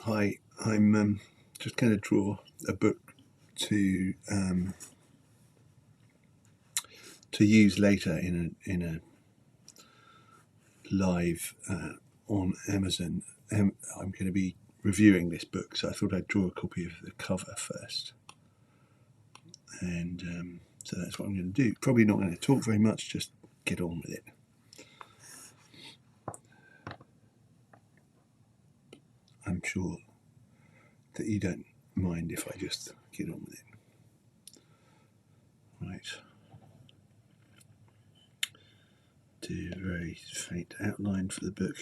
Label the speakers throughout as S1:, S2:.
S1: Hi, I'm just going to draw a book to use later in a live on Amazon. I'm going to be reviewing this book, so I thought I'd draw a copy of the cover first, and so that's what I'm going to do. Probably not going to talk very much, just get on with it. I'm sure that you don't mind if I just get on with it. Right. Do a very faint outline for the book.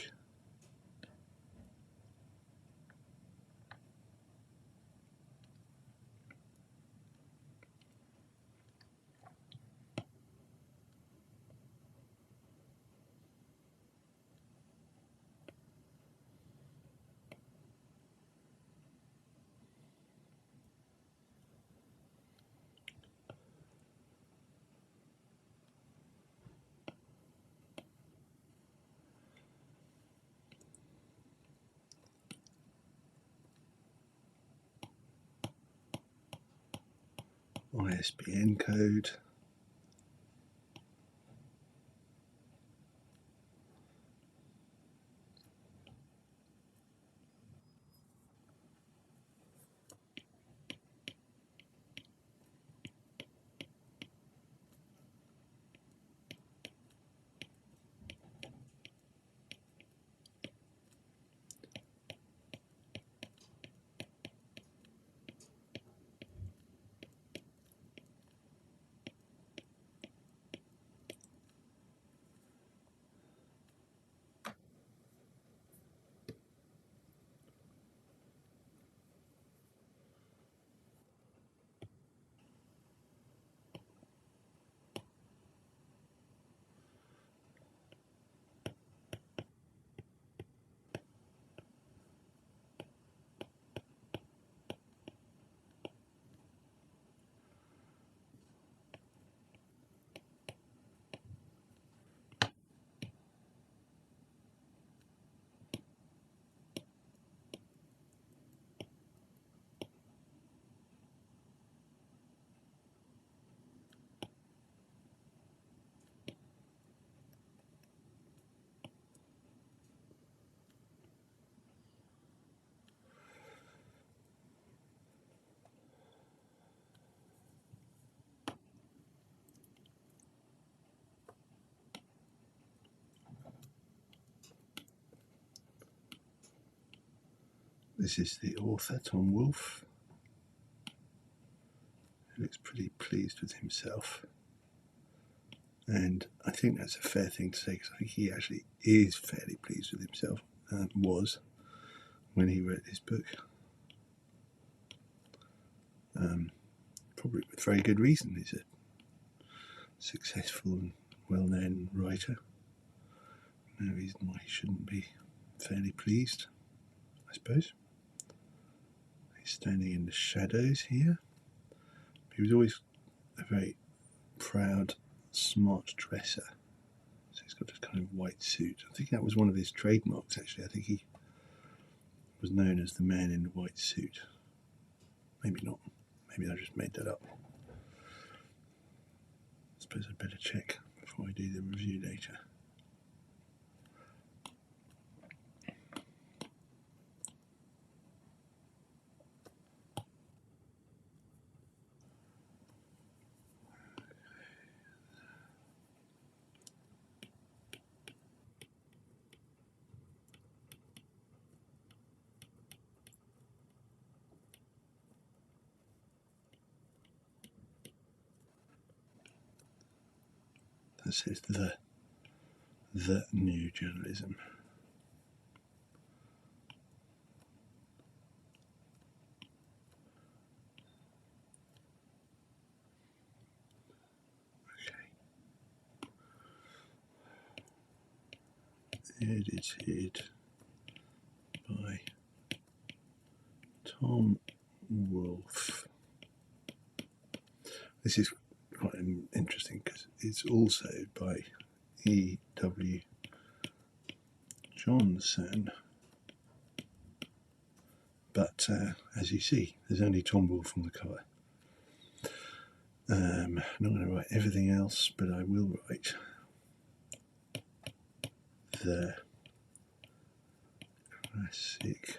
S1: ISBN code. This is the author, Tom Wolfe. He looks pretty pleased with himself. And I think that's a fair thing to say, because I think he actually is fairly pleased with himself, was, when he wrote this book. Probably with very good reason. He's a successful and well-known writer. No reason why he shouldn't be fairly pleased, I suppose. He's standing in the shadows here. He was always a very proud, smart dresser. So he's got this kind of white suit. I think that was one of his trademarks, actually. I think he was known as the man in the white suit. Maybe not. Maybe I just made that up. I suppose I'd better check before I do the review later. That says the new journalism. Edited by Tom Wolfe. This is quite interesting because it's also by E.W. Johnson but as you see, there's only Tom Wolfe from the cover. I'm not going to write everything else, but I will write the classic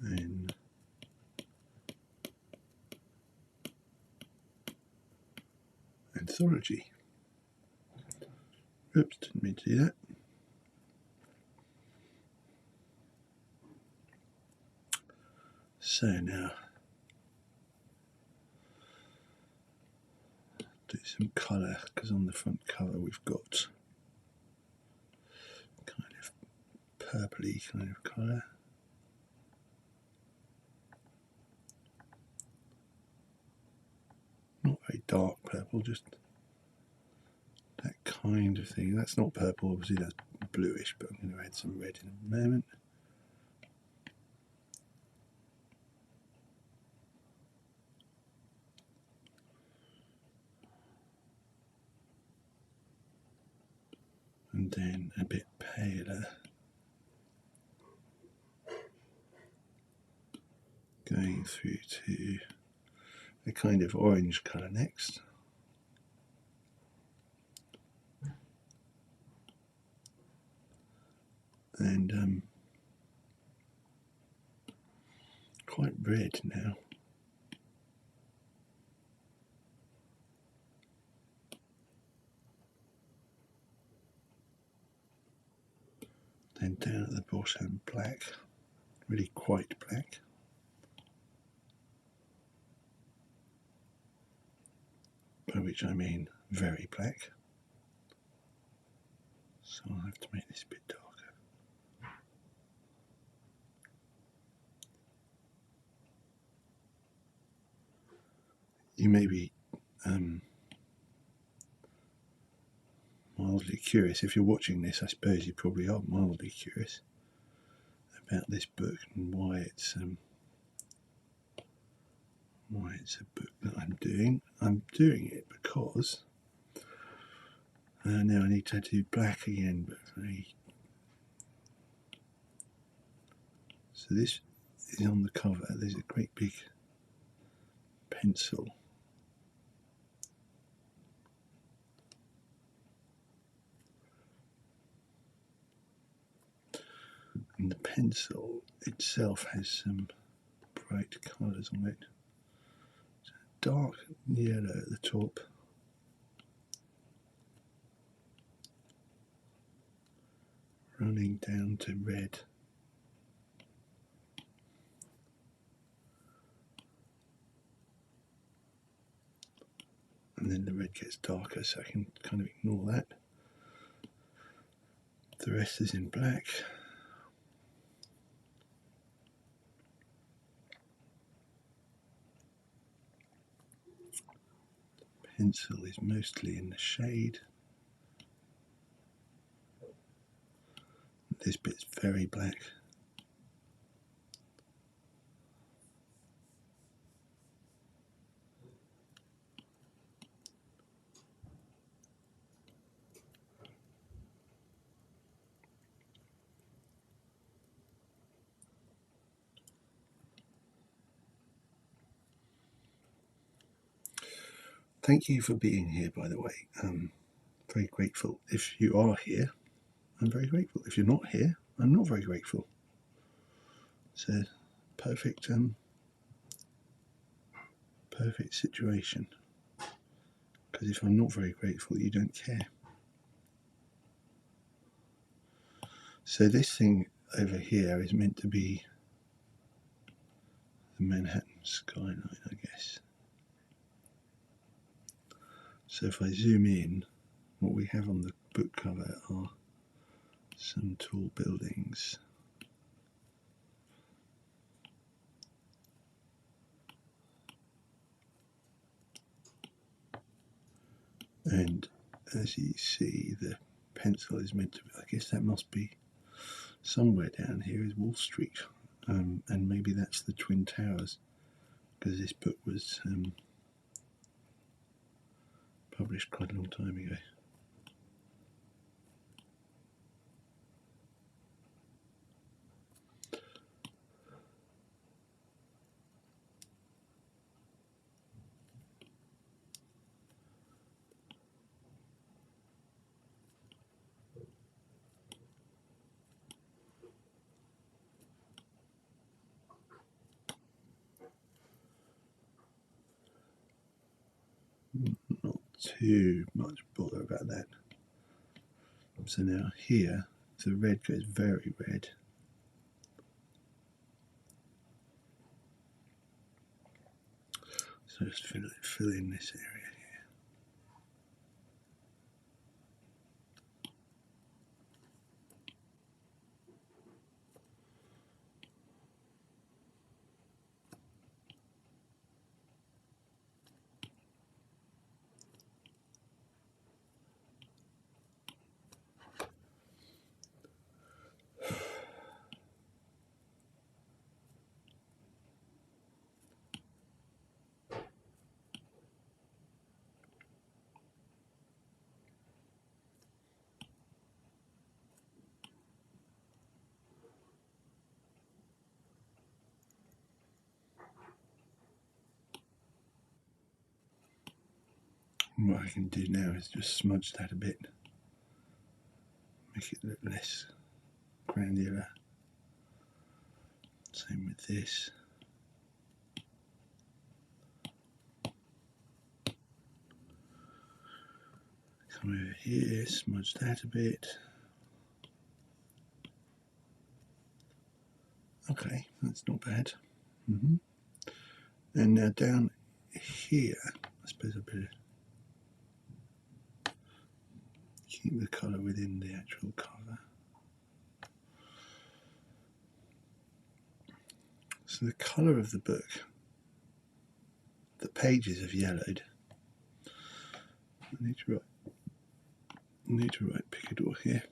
S1: and anthology. Oops, didn't mean to do that. So now, do some colour, because on the front cover we've got kind of purpley kind of colour. Not very dark purple, just that kind of thing. That's not purple, obviously that's bluish, but I'm going to add some red in a moment. And then a bit paler, going through to a kind of orange colour next. And quite red now. Then down at the bottom, black, really quite black. By which I mean very black. So I'll have to make this a bit darker. You may be mildly curious. If you're watching this, I suppose you probably are mildly curious about this book and why it's a book that I'm doing. I'm doing it because now I need to do black again, but so this is on the cover. There's a great big pencil. And the pencil itself has some bright colours on it. It's a dark yellow at the top. Running down to red. And then the red gets darker, so I can kind of ignore that. The rest is in black. Pencil is mostly in the shade. This bit's very black. Thank you for being here, by the way. I'm very grateful. If you are here, I'm very grateful. If you're not here, I'm not very grateful. It's a perfect situation. Because if I'm not very grateful, you don't care. So this thing over here is meant to be the Manhattan skyline, I guess. So if I zoom in, what we have on the book cover are some tall buildings. And as you see, the pencil is meant to be, I guess that must be somewhere down here is Wall Street. And maybe that's the Twin Towers, because this book was published quite a long time ago. not too much bother about that. So now here, the red goes very red. So just fill in this area here. What I can do now is just smudge that a bit, make it look less granular. Same with this. Come over here, smudge that a bit. Okay, that's not bad. And now down here, I suppose I better keep the colour within the actual cover. So the colour of the book, the pages have yellowed. I need to write Picador here.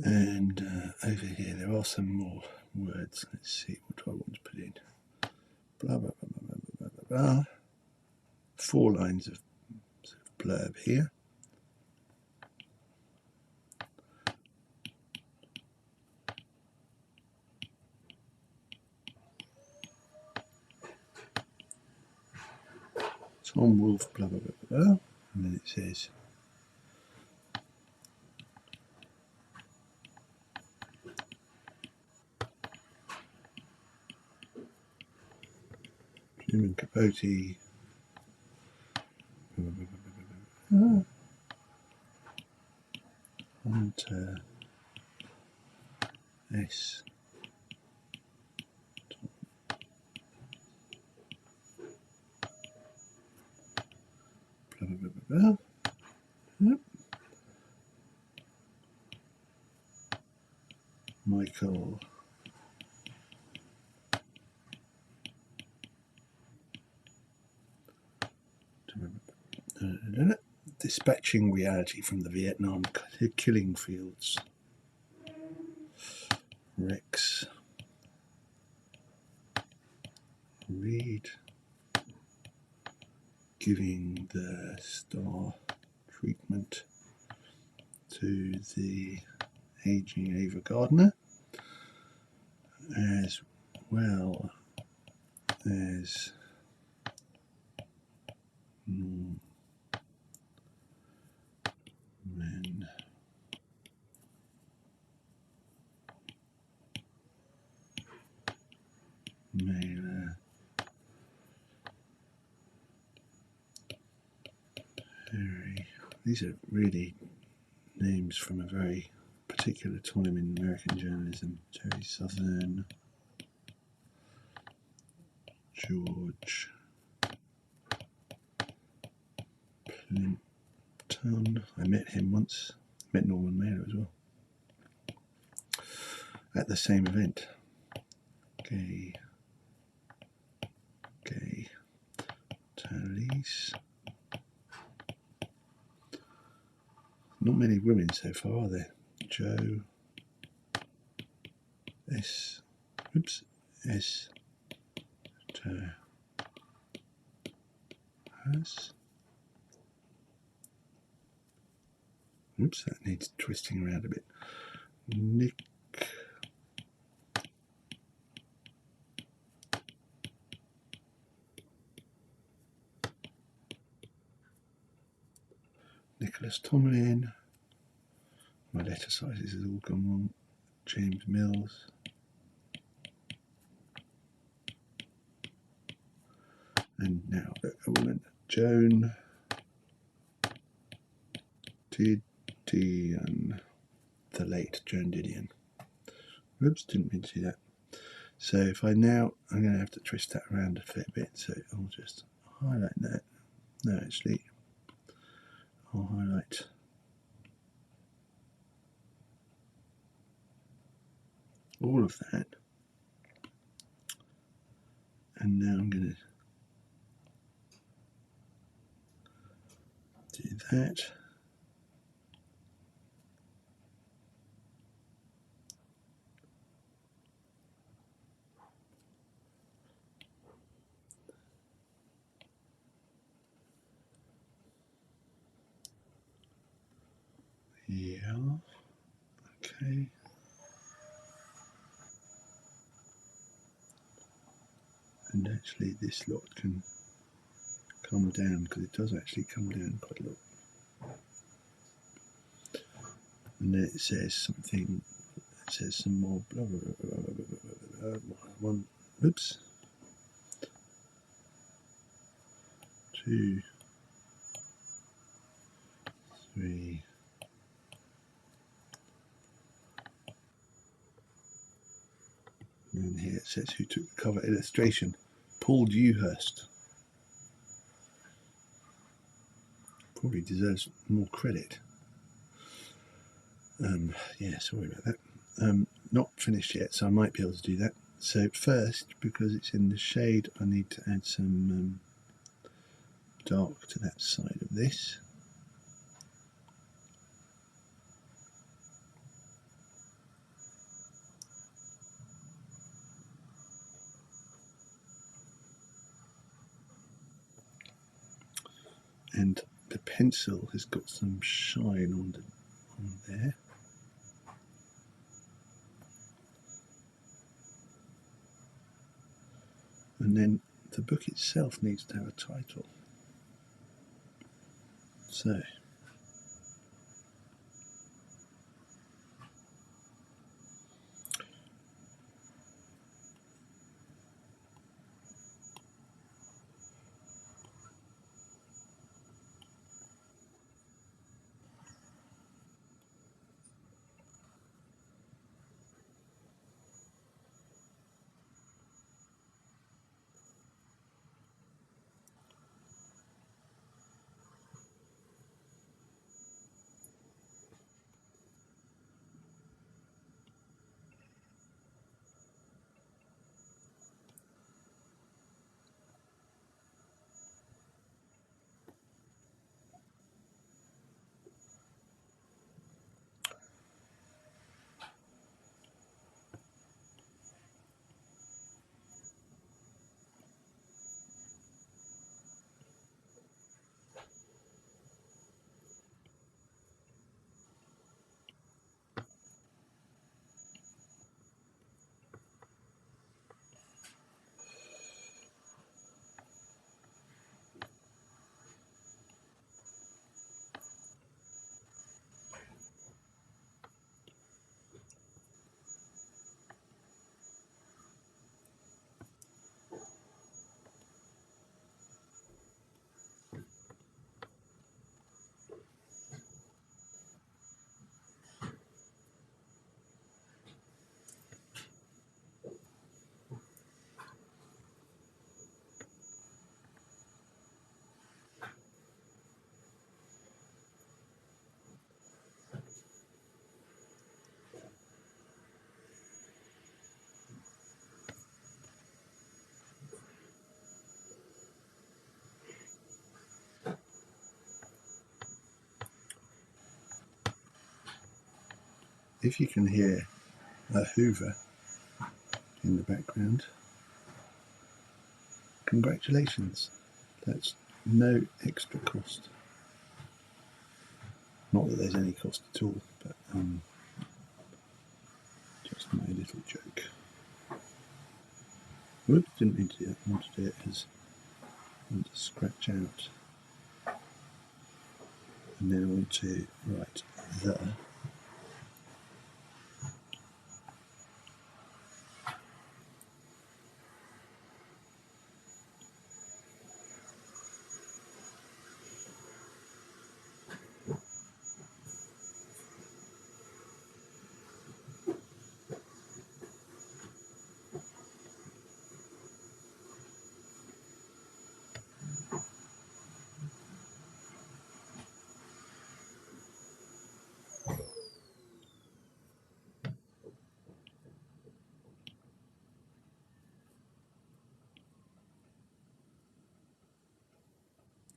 S1: And over here there are some more words. Let's see, what do I want to put in? Blah, blah, blah, blah, blah, blah, blah. 4 lines of sort of blurb here. Tom Wolfe, blah, blah, blah, blah, blah. And then it says, Truman Capote, blah, blah, blah, blah, blah, blah. Hunter S. Blah, blah, blah, blah, blah. Yep. Michael dispatching reality from the Vietnam killing fields. Rex Reed giving the star treatment to the aging Ava Gardner, as well as Norman Mailer, Perry. These are really names from a very particular particular time in American journalism. Terry Southern, George Plimpton. I met him once. Met Norman Mailer as well at the same event. Gay Tallies. Not many women so far, are there? Joe S. Oops, that needs twisting around a bit. Nicholas Tomlin. My letter sizes has all gone wrong. James Mills. And now a woman, Joan Didion, the late Joan Didion. Oops, didn't mean to do that. So if I'm going to have to twist that around a fair bit, so I'll just highlight that. No, actually, I'll highlight all of that. And now I'm going to do that. Yeah, okay. And actually this lot can come down, because it does actually come down quite a lot. And then it says something, it says some more blah blah blah blah blah blah blah blah. One, oops. 2, 3. And then here it says who took the cover illustration. Paul Dewhurst. Probably deserves more credit. Yeah, sorry about that. Not finished yet, so I might be able to do that. So first, because it's in the shade, I need to add some dark to that side of this. And the pencil has got some shine on there. And then the book itself needs to have a title. So if you can hear a Hoover in the background, congratulations, that's no extra cost. Not that there's any cost at all, but just my little joke. Whoops, didn't mean to do that. I want to do it as I want to scratch out, and then I want to write the.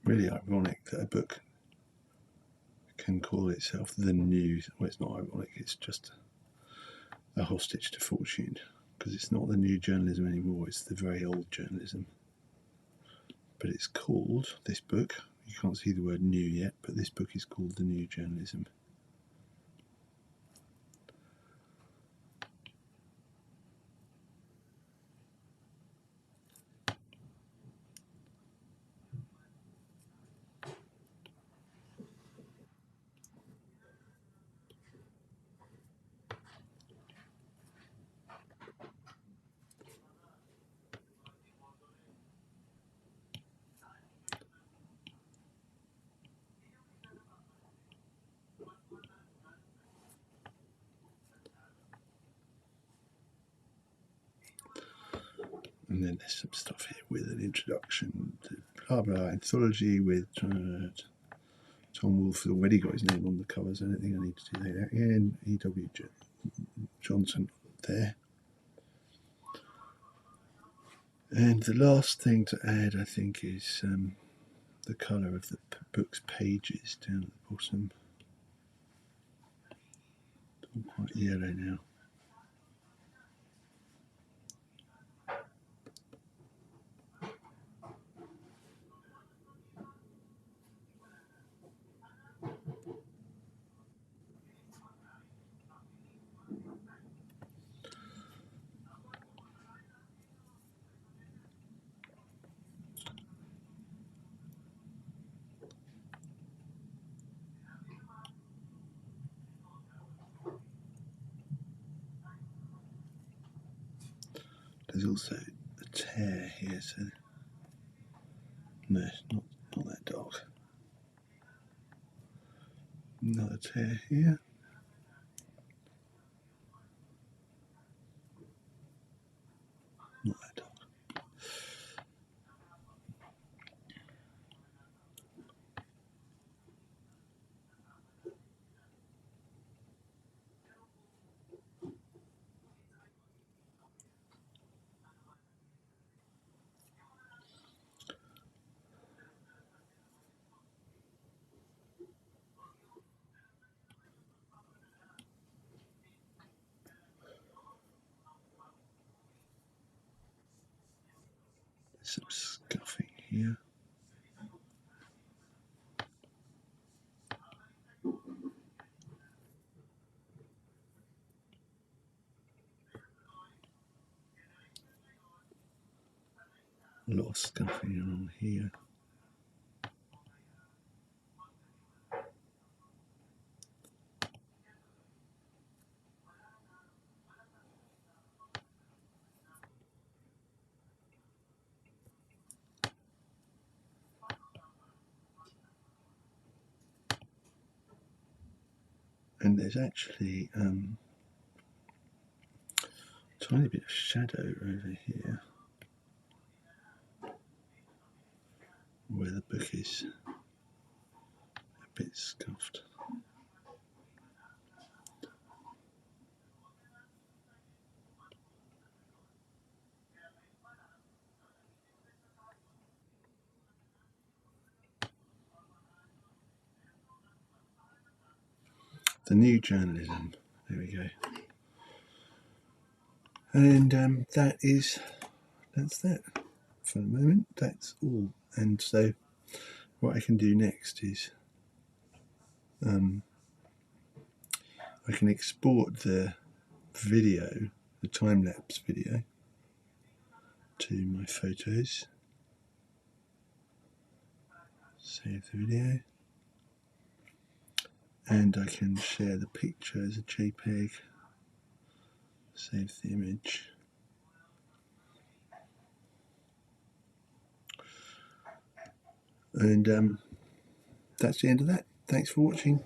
S1: Really ironic that a book can call itself the new. Well, it's not ironic, it's just a hostage to fortune, because it's not the new journalism anymore, it's the very old journalism. But it's called, this book, you can't see the word new yet, but this book is called The New Journalism. And then there's some stuff here with an introduction to blah blah anthology with Tom Wolfe. Has already got his name on the covers. I don't think I need to do that again. E.W. Johnson there. And the last thing to add, I think, is the colour of the book's pages down at the bottom. It's all quite yellow now. There's also a tear here, so no, it's not that dark. Another tear here. Not that dark. Some scuffing here. A lot of scuffing along here. And there's actually a tiny bit of shadow over here where the book is a bit scuffed. The New Journalism, There we go. And that's that for the moment. That's all. And so what I can do next is I can export the video, the time-lapse video, to my photos. Save the video. And I can share the picture as a JPEG. Save the image. And that's the end of that. Thanks for watching.